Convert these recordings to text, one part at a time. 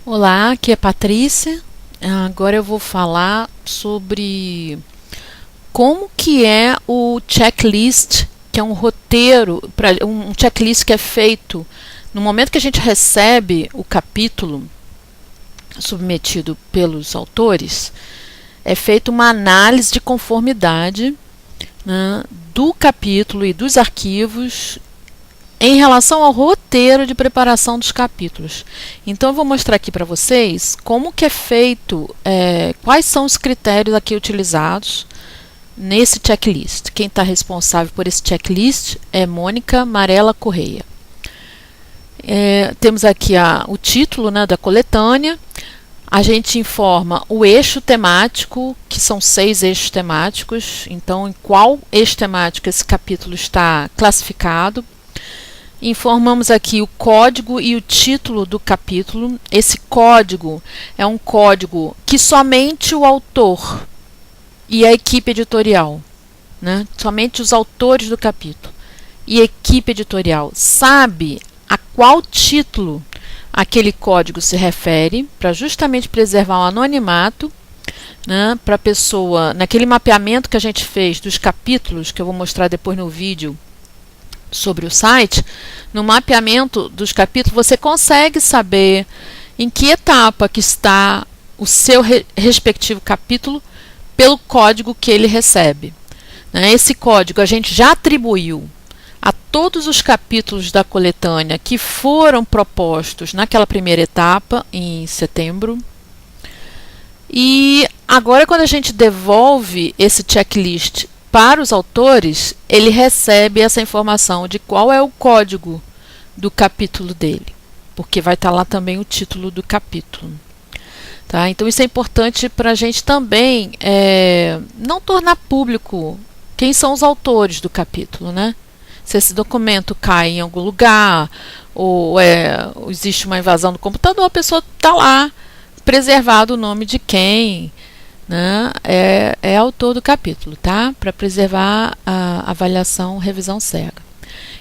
Olá, aqui é Patrícia. Agora eu vou falar sobre como que é o checklist, que é um roteiro, um checklist que é feito no momento que a gente recebe o capítulo submetido pelos autores. É feita uma análise de conformidade, né, do capítulo e dos arquivos em relação ao roteiro de preparação dos capítulos. Então eu vou mostrar aqui para vocês como que é feito, quais são os critérios aqui utilizados nesse checklist. Quem está responsável por esse checklist é Mônica Marella Correia. Temos aqui o título, né, da coletânea. A gente informa o eixo temático, que são 6 eixos temáticos. Então, em qual eixo temático esse capítulo está classificado. Informamos aqui o código e o título do capítulo. Esse código é um código que somente o autor e a equipe editorial, né, somente os autores do capítulo e a equipe editorial sabe a qual título aquele código se refere, para justamente preservar o anonimato, né, para a pessoa, naquele mapeamento que a gente fez dos capítulos, que eu vou mostrar depois no vídeo sobre o site. No mapeamento dos capítulos você consegue saber em que etapa que está o seu respectivo capítulo pelo código que ele recebe, né? Esse código a gente já atribuiu a todos os capítulos da coletânea que foram propostos naquela primeira etapa, em setembro. E agora, quando a gente devolve esse checklist para os autores, ele recebe essa informação de qual é o código do capítulo dele, porque vai estar lá também o título do capítulo. Tá? Então isso é importante para a gente também não tornar público quem são os autores do capítulo, né? Se esse documento cai em algum lugar ou existe uma invasão do computador, a pessoa está lá preservado o nome de quem, né, é autor do capítulo, tá? Para preservar a avaliação, revisão cega.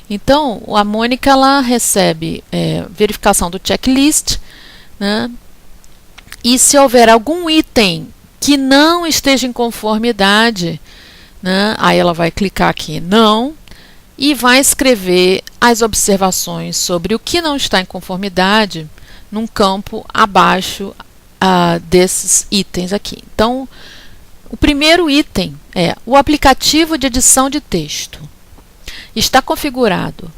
Então, a Mônica ela recebe verificação do checklist, né, e se houver algum item que não esteja em conformidade, né, aí ela vai clicar aqui não e vai escrever as observações sobre o que não está em conformidade num campo abaixo desses itens aqui. Então, o primeiro item é o aplicativo de edição de texto está configurado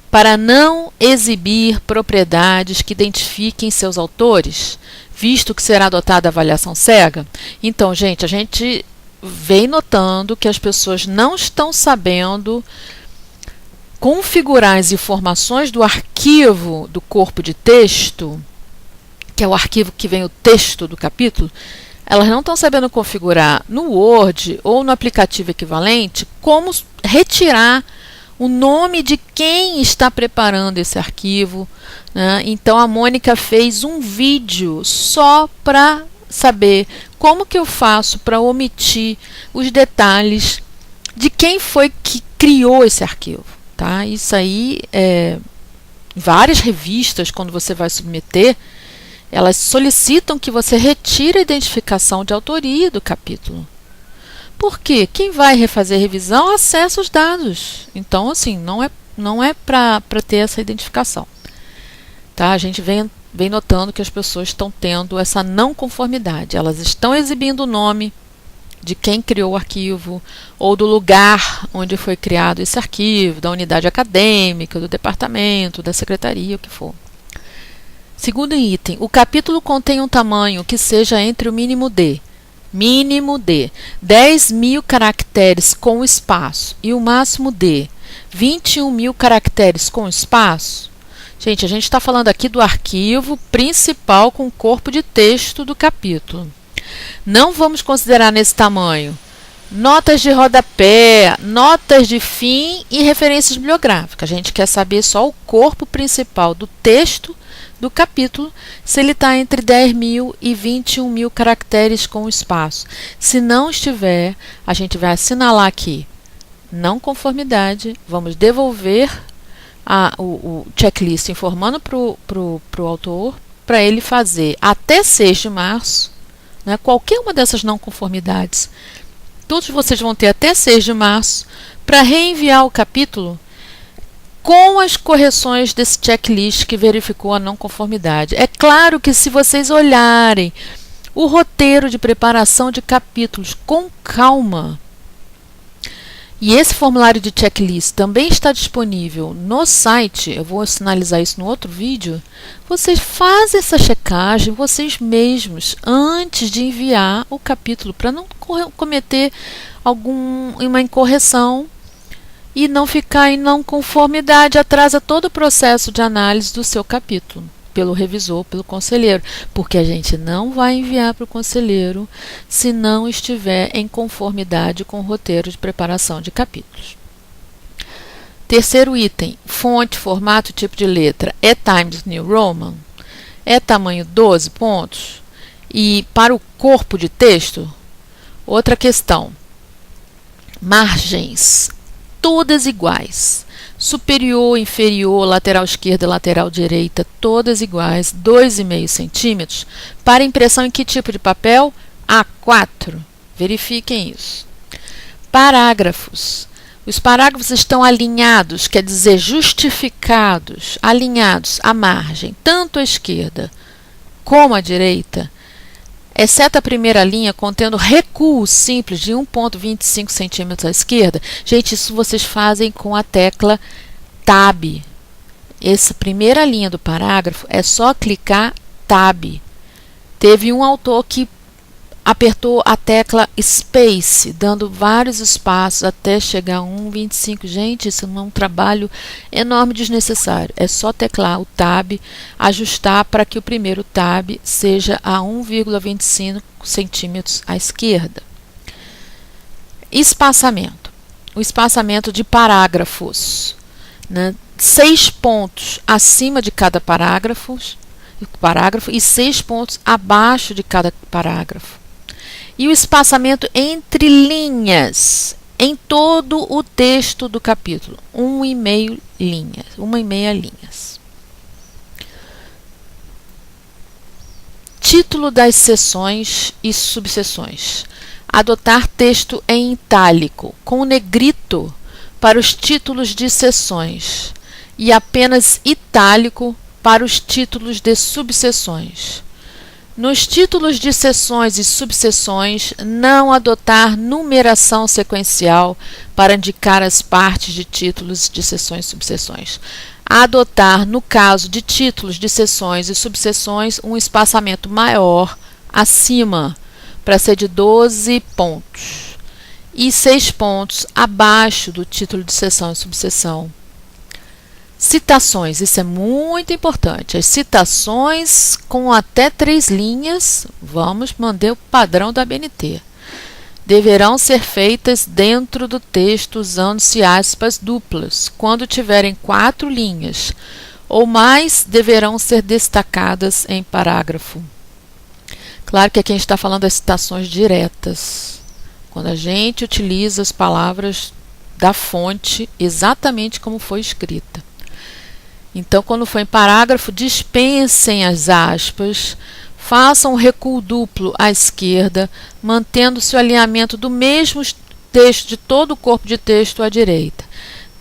para não exibir propriedades que identifiquem seus autores, visto que será adotada a avaliação cega. Então, gente, a gente vem notando que as pessoas não estão sabendo configurar as informações do arquivo do corpo de texto, que é o arquivo que vem o texto do capítulo. Elas não estão sabendo configurar no Word ou no aplicativo equivalente como retirar o nome de quem está preparando esse arquivo, né? Então a Mônica fez um vídeo só para saber como que eu faço para omitir os detalhes de quem foi que criou esse arquivo. Tá? Isso aí, várias revistas, quando você vai submeter, elas solicitam que você retire a identificação de autoria do capítulo. Por quê? Quem vai refazer a revisão acessa os dados. Então, assim, não é para ter essa identificação. Tá? A gente vem notando que as pessoas estão tendo essa não conformidade. Elas estão exibindo o nome de quem criou o arquivo, ou do lugar onde foi criado esse arquivo, da unidade acadêmica, do departamento, da secretaria, o que for. Segundo item, o capítulo contém um tamanho que seja entre o mínimo de 10.000 caracteres com espaço e o máximo de 21.000 caracteres com espaço. Gente, a gente está falando aqui do arquivo principal com o corpo de texto do capítulo. Não vamos considerar nesse tamanho notas de rodapé, notas de fim e referências bibliográficas. A gente quer saber só o corpo principal do texto do capítulo, se ele está entre 10.000 e 21.000 caracteres com espaço. Se não estiver, a gente vai assinalar aqui não conformidade, vamos devolver o checklist informando para o autor para ele fazer até 6 de março, né, qualquer uma dessas não conformidades. Todos vocês vão ter até 6 de março para reenviar o capítulo com as correções desse checklist que verificou a não conformidade. É claro que se vocês olharem o roteiro de preparação de capítulos com calma, e esse formulário de checklist também está disponível no site, eu vou sinalizar isso no outro vídeo, vocês fazem essa checagem vocês mesmos antes de enviar o capítulo, para não cometer uma incorreção e não ficar em não conformidade, atrasa todo o processo de análise do seu capítulo, pelo revisor, pelo conselheiro, porque a gente não vai enviar para o conselheiro se não estiver em conformidade com o roteiro de preparação de capítulos. Terceiro item, fonte, formato e tipo de letra. É Times New Roman? É tamanho 12 pontos? E para o corpo de texto? Outra questão. Margens, todas iguais. Superior, inferior, lateral esquerda, lateral direita, todas iguais, 2,5 centímetros. Para impressão em que tipo de papel? A4. Verifiquem isso. Parágrafos. Os parágrafos estão alinhados, quer dizer, justificados, alinhados à margem, tanto à esquerda como à direita, exceto a primeira linha contendo recuo simples de 1,25 centímetros à esquerda. Gente, isso vocês fazem com a tecla Tab. Essa primeira linha do parágrafo é só clicar Tab. Teve um autor que apertou a tecla Space, dando vários espaços até chegar a 1,25. Gente, isso não é um trabalho enorme desnecessário. É só teclar o Tab, ajustar para que o primeiro Tab seja a 1,25 centímetros à esquerda. Espaçamento. O espaçamento de parágrafos, né? 6 pontos acima de cada parágrafo e 6 pontos abaixo de cada parágrafo. E o espaçamento entre linhas em todo o texto do capítulo, 1,5 linhas. Título das seções e subseções. Adotar texto em itálico, com negrito para os títulos de seções e apenas itálico para os títulos de subseções. Nos títulos de seções e subseções, não adotar numeração sequencial para indicar as partes de títulos de seções e subseções. Adotar, no caso de títulos de seções e subseções, um espaçamento maior acima, para ser de 12 pontos, e 6 pontos abaixo do título de seção e subseção. Citações, isso é muito importante. As citações com até 3 linhas, vamos manter o padrão da ABNT. Deverão ser feitas dentro do texto usando-se aspas duplas. Quando tiverem 4 linhas ou mais, deverão ser destacadas em parágrafo. Claro que aqui a gente está falando das citações diretas. Quando a gente utiliza as palavras da fonte exatamente como foi escrita. Então, quando for em parágrafo, dispensem as aspas, façam um recuo duplo à esquerda, mantendo-se o alinhamento do mesmo texto de todo o corpo de texto à direita.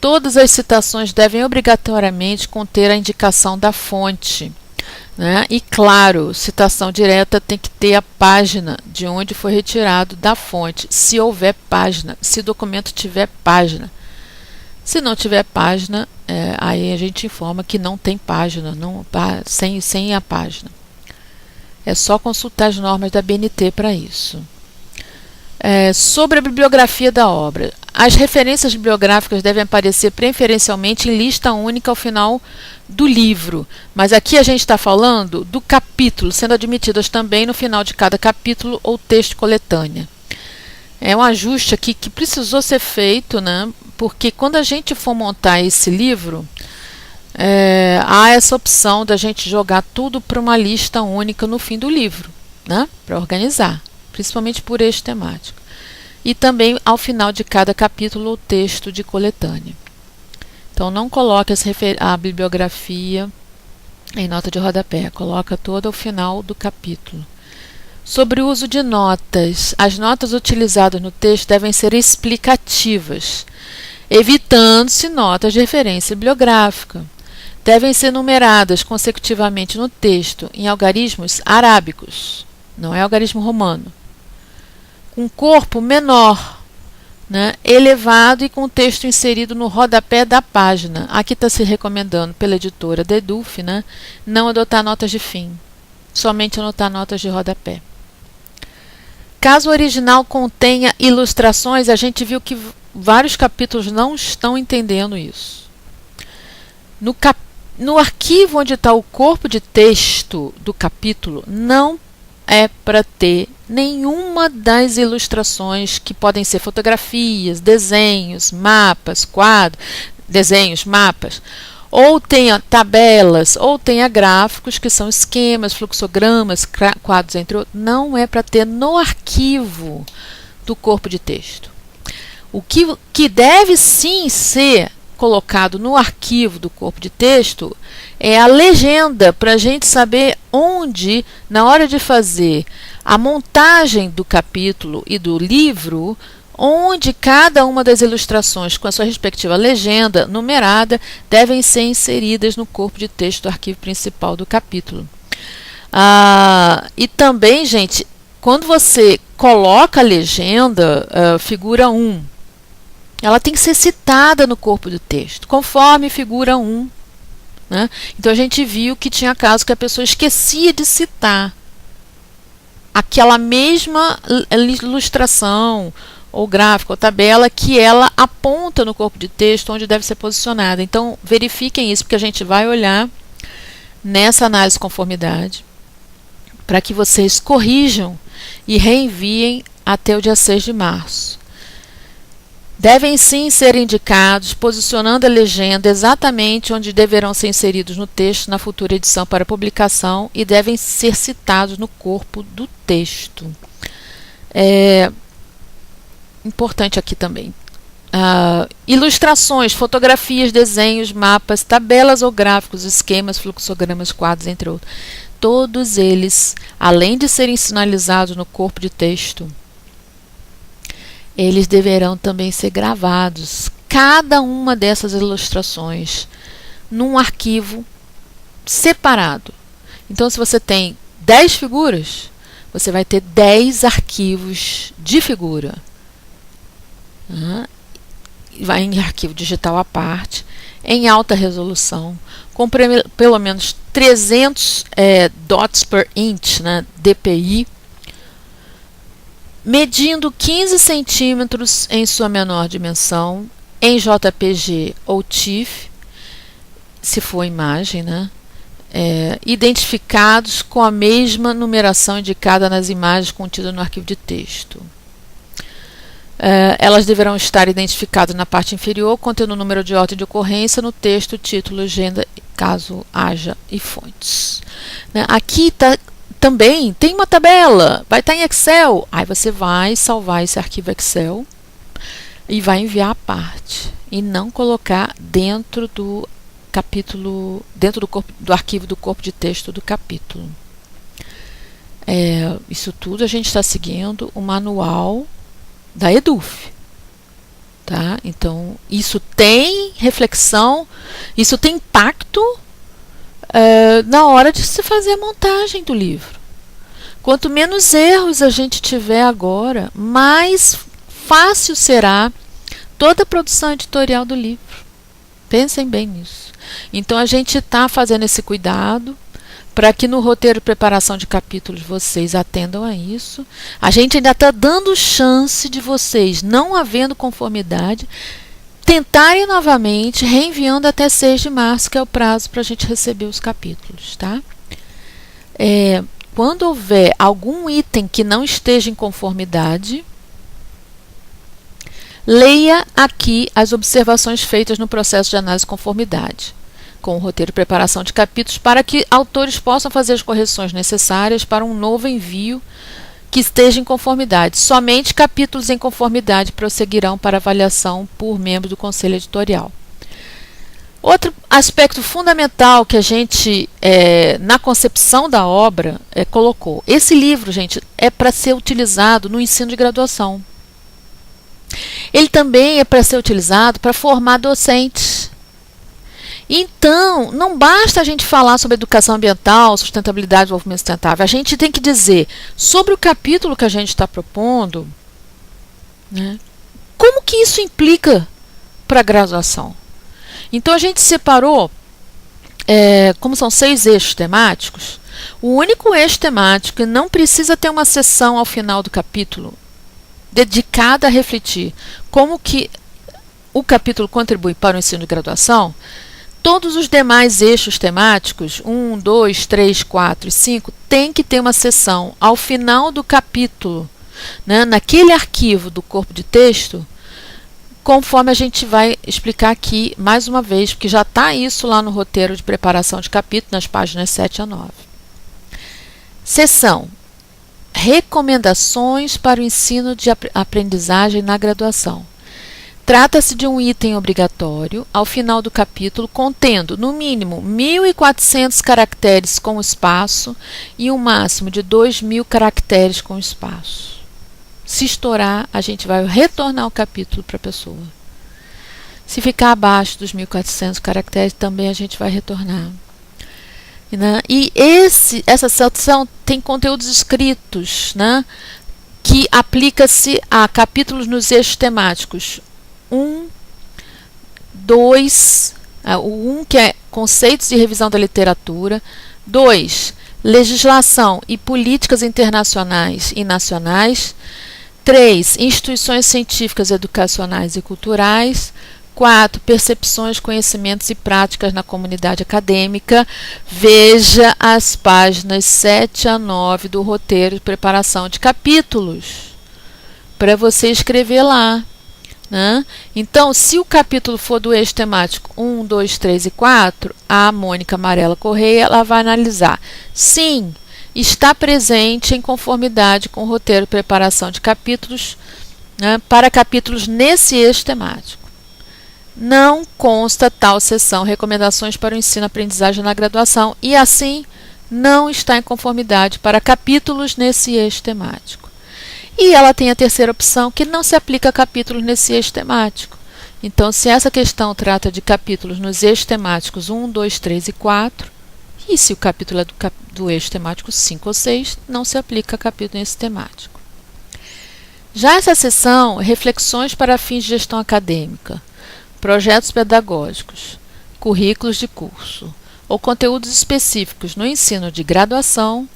Todas as citações devem obrigatoriamente conter a indicação da fonte, né? E, claro, citação direta tem que ter a página de onde foi retirado da fonte, se houver página, se o documento tiver página. Se não tiver página, aí a gente informa que não tem página, sem a página. É só consultar as normas da ABNT para isso. Sobre a bibliografia da obra. As referências bibliográficas devem aparecer preferencialmente em lista única ao final do livro. Mas aqui a gente está falando do capítulo, sendo admitidas também no final de cada capítulo ou texto coletânea. É um ajuste aqui que precisou ser feito, né? Porque quando a gente for montar esse livro, há essa opção da gente jogar tudo para uma lista única no fim do livro, né? Para organizar, principalmente por eixo temático. E também ao final de cada capítulo ou texto de coletânea. Então não coloque a bibliografia em nota de rodapé, coloca todo ao final do capítulo. Sobre o uso de notas, as notas utilizadas no texto devem ser explicativas, evitando-se notas de referência bibliográfica. Devem ser numeradas consecutivamente no texto em algarismos arábicos, não é algarismo romano, com corpo menor, né, elevado e com o texto inserido no rodapé da página. Aqui está se recomendando pela editora Deduf, né, não adotar notas de fim, somente anotar notas de rodapé. Caso o original contenha ilustrações, a gente viu que vários capítulos não estão entendendo isso. No arquivo onde está o corpo de texto do capítulo, não é para ter nenhuma das ilustrações que podem ser fotografias, desenhos, mapas, quadros, desenhos, mapas, ou tenha tabelas, ou tenha gráficos, que são esquemas, fluxogramas, quadros, entre outros. Não é para ter no arquivo do corpo de texto. O que deve sim ser colocado no arquivo do corpo de texto é a legenda, para a gente saber onde, na hora de fazer a montagem do capítulo e do livro, onde cada uma das ilustrações com a sua respectiva legenda numerada devem ser inseridas no corpo de texto do arquivo principal do capítulo. E também, gente, quando você coloca a legenda, figura 1, ela tem que ser citada no corpo do texto, conforme figura 1. Né? Então a gente viu que tinha casos que a pessoa esquecia de citar aquela mesma ilustração, ou gráfico, ou tabela, que ela aponta no corpo de texto onde deve ser posicionada. Então verifiquem isso, porque a gente vai olhar nessa análise de conformidade para que vocês corrijam e reenviem até o dia 6 de março. Devem sim ser indicados, posicionando a legenda exatamente onde deverão ser inseridos no texto na futura edição para publicação, e devem ser citados no corpo do texto. Importante aqui também. Ilustrações, fotografias, desenhos, mapas, tabelas ou gráficos, esquemas, fluxogramas, quadros, entre outros. Todos eles, além de serem sinalizados no corpo de texto, eles deverão também ser gravados, cada uma dessas ilustrações, num arquivo separado. Então, se você tem 10 figuras, você vai ter 10 arquivos de figura. Vai em arquivo digital à parte, em alta resolução, com pelo menos 300 dots per inch, né, DPI, medindo 15 centímetros em sua menor dimensão, em JPG ou TIFF, se for imagem, né? Identificados com a mesma numeração indicada nas imagens contidas no arquivo de texto. Elas deverão estar identificadas na parte inferior, contendo o número de ordem de ocorrência no texto, título, legenda, caso haja, e fontes. Aqui está. Também tem uma tabela, vai estar em Excel. Aí você vai salvar esse arquivo Excel e vai enviar a parte. E não colocar dentro do capítulo, dentro do arquivo do corpo de texto do capítulo. Isso tudo a gente está seguindo o manual da Eduf. Tá? Então, isso tem reflexão, isso tem impacto na hora de se fazer a montagem do livro. Quanto menos erros a gente tiver agora, mais fácil será toda a produção editorial do livro. Pensem bem nisso. Então a gente está fazendo esse cuidado para que no roteiro de preparação de capítulos vocês atendam a isso. A gente ainda está dando chance de vocês, não havendo conformidade, tentarem novamente, reenviando até 6 de março, que é o prazo para a gente receber os capítulos. Tá? Quando houver algum item que não esteja em conformidade, leia aqui as observações feitas no processo de análise de conformidade, com o roteiro de preparação de capítulos, para que autores possam fazer as correções necessárias para um novo envio que esteja em conformidade. Somente capítulos em conformidade prosseguirão para avaliação por membros do Conselho Editorial. Outro aspecto fundamental que a gente, na concepção da obra, colocou. Esse livro, gente, é para ser utilizado no ensino de graduação. Ele também é para ser utilizado para formar docentes. Então, não basta a gente falar sobre educação ambiental, sustentabilidade e desenvolvimento sustentável. A gente tem que dizer sobre o capítulo que a gente está propondo, né, como que isso implica para a graduação. Então, a gente separou, como são 6 eixos temáticos, o único eixo temático que não precisa ter uma sessão ao final do capítulo dedicada a refletir como que o capítulo contribui para o ensino de graduação. Todos os demais eixos temáticos, 1, 2, 3, 4 e 5, tem que ter uma sessão ao final do capítulo, né, naquele arquivo do corpo de texto, conforme a gente vai explicar aqui mais uma vez, porque já está isso lá no roteiro de preparação de capítulo, nas páginas 7 a 9. Seção: Recomendações para o ensino de aprendizagem na graduação. Trata-se de um item obrigatório ao final do capítulo, contendo, no mínimo, 1.400 caracteres com espaço e um máximo de 2.000 caracteres com espaço. Se estourar, a gente vai retornar o capítulo para a pessoa. Se ficar abaixo dos 1.400 caracteres, também a gente vai retornar. Né? E essa seção tem conteúdos escritos, né, que aplica-se a capítulos nos eixos temáticos 1, 2, o 1 que é conceitos e revisão da literatura, 2, legislação e políticas internacionais e nacionais, 3, instituições científicas, educacionais e culturais, 4, percepções, conhecimentos e práticas na comunidade acadêmica. Veja as páginas 7 a 9 do roteiro de preparação de capítulos, para você escrever lá. Né? Então, se o capítulo for do eixo temático 1, 2, 3 e 4, a Mônica Amarela Correia ela vai analisar. Sim, está presente em conformidade com o roteiro de preparação de capítulos, né, para capítulos nesse eixo temático. Não consta tal seção recomendações para o ensino-aprendizagem na graduação e, assim, não está em conformidade para capítulos nesse eixo temático. E ela tem a terceira opção, que não se aplica a capítulos nesse eixo temático. Então, se essa questão trata de capítulos nos eixos temáticos 1, 2, 3 e 4, e se o capítulo é do eixo temático 5 ou 6, não se aplica a capítulo nesse temático. Já essa seção, reflexões para fins de gestão acadêmica, projetos pedagógicos, currículos de curso ou conteúdos específicos no ensino de graduação,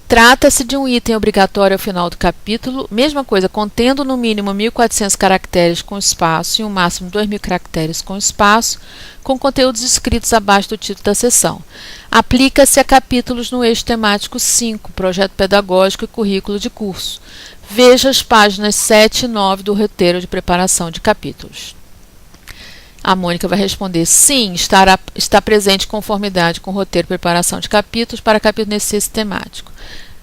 trata-se de um item obrigatório ao final do capítulo, mesma coisa, contendo no mínimo 1.400 caracteres com espaço e um máximo de 2.000 caracteres com espaço, com conteúdos escritos abaixo do título da seção. Aplica-se a capítulos no eixo temático 5, projeto pedagógico e currículo de curso. Veja as páginas 7 e 9 do roteiro de preparação de capítulos. A Mônica vai responder sim, está presente em conformidade com o roteiro de preparação de capítulos para capítulo nesse eixo temático.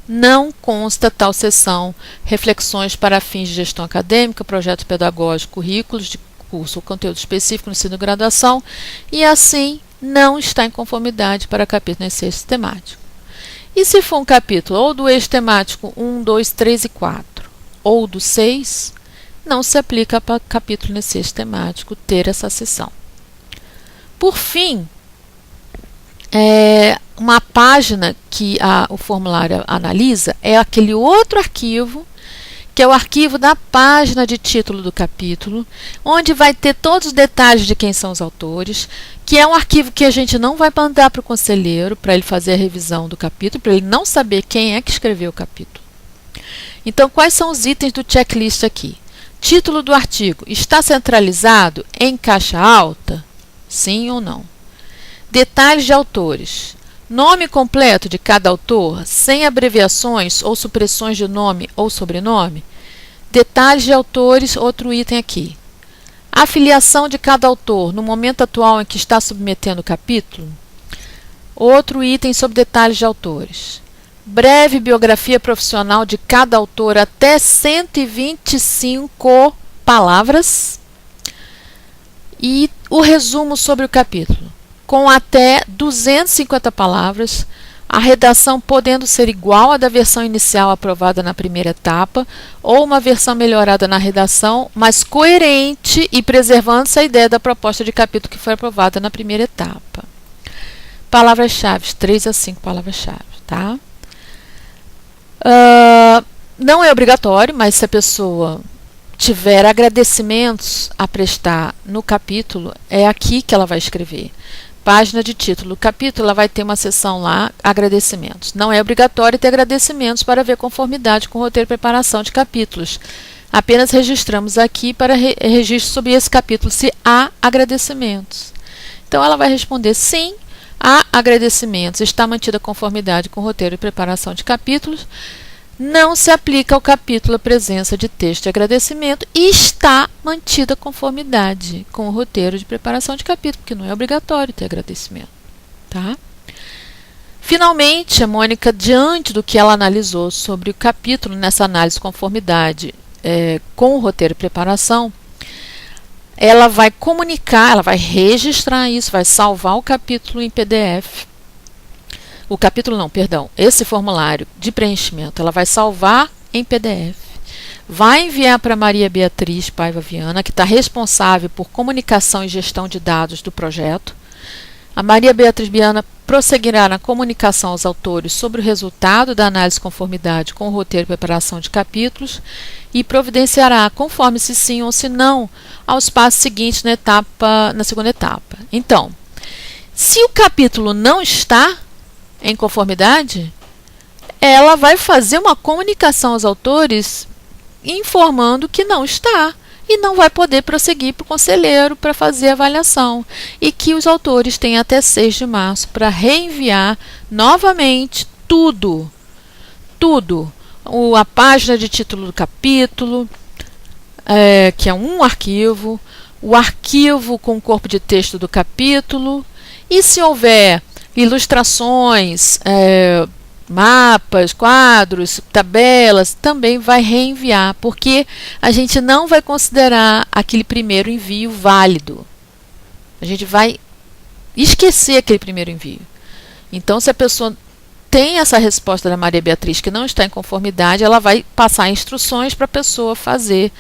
Não consta tal seção reflexões para fins de gestão acadêmica, projeto pedagógico, currículos de curso ou conteúdo específico no ensino de graduação e, assim, não está em conformidade para capítulo nesse eixo temático. E se for um capítulo ou do eixo temático 1, 2, 3 e 4 ou do 6, não se aplica para capítulo nesse eixo temático ter essa seção. Por fim, uma página que o formulário analisa é aquele outro arquivo, que é o arquivo da página de título do capítulo, onde vai ter todos os detalhes de quem são os autores, que é um arquivo que a gente não vai mandar para o conselheiro, para ele fazer a revisão do capítulo, para ele não saber quem é que escreveu o capítulo. Então, quais são os itens do checklist aqui? Título do artigo: está centralizado em caixa alta? Sim ou não? Detalhes de autores: nome completo de cada autor, sem abreviações ou supressões de nome ou sobrenome? Detalhes de autores, outro item aqui. A filiação de cada autor no momento atual em que está submetendo o capítulo? Outro item sobre detalhes de autores. Breve biografia profissional de cada autor até 125 palavras. E o resumo sobre o capítulo, com até 250 palavras, a redação podendo ser igual à da versão inicial aprovada na primeira etapa, ou uma versão melhorada na redação, mas coerente e preservando-se a ideia da proposta de capítulo que foi aprovada na primeira etapa. Palavras-chave, 3 a 5 palavras-chave, tá? Não é obrigatório, mas se a pessoa tiver agradecimentos a prestar no capítulo, é aqui que ela vai escrever. Página de título do capítulo, ela vai ter uma seção lá, agradecimentos. Não é obrigatório ter agradecimentos para ver conformidade com o roteiro de preparação de capítulos. Apenas registramos aqui para registro sobre esse capítulo se há agradecimentos. Então, ela vai responder sim, há agradecimentos, está mantida a conformidade com o roteiro de preparação de capítulos. Não se aplica ao capítulo a presença de texto de agradecimento e está mantida a conformidade com o roteiro de preparação de capítulo, porque não é obrigatório ter agradecimento. Tá? Finalmente, a Mônica, diante do que ela analisou sobre o capítulo nessa análise de conformidade com o roteiro de preparação, ela vai comunicar, ela vai registrar isso, vai salvar o capítulo em PDF. O capítulo não, perdão, esse formulário de preenchimento, ela vai salvar em PDF, vai enviar para Maria Beatriz Paiva Viana, que está responsável por comunicação e gestão de dados do projeto. A Maria Beatriz Viana prosseguirá na comunicação aos autores sobre o resultado da análise de conformidade com o roteiro de preparação de capítulos e providenciará, conforme se sim ou se não, aos passos seguintes na segunda etapa. Então, se o capítulo não está em conformidade, ela vai fazer uma comunicação aos autores informando que não está e não vai poder prosseguir para o conselheiro para fazer a avaliação e que os autores têm até 6 de março para reenviar novamente tudo, a página de título do capítulo, que é um arquivo, o arquivo com o corpo de texto do capítulo e se houver ilustrações, mapas, quadros, tabelas, também vai reenviar, porque a gente não vai considerar aquele primeiro envio válido. A gente vai esquecer aquele primeiro envio. Então, se a pessoa tem essa resposta da Maria Beatriz que não está em conformidade, ela vai passar instruções para a pessoa fazer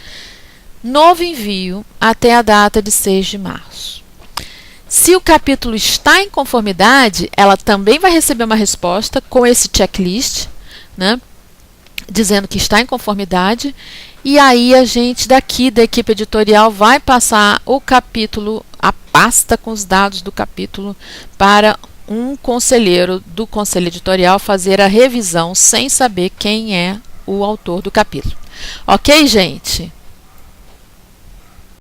novo envio até a data de 6 de março. Se o capítulo está em conformidade, ela também vai receber uma resposta com esse checklist, né, dizendo que está em conformidade, e aí a gente daqui da equipe editorial vai passar o capítulo, a pasta com os dados do capítulo, para um conselheiro do conselho editorial fazer a revisão sem saber quem é o autor do capítulo. Ok, gente?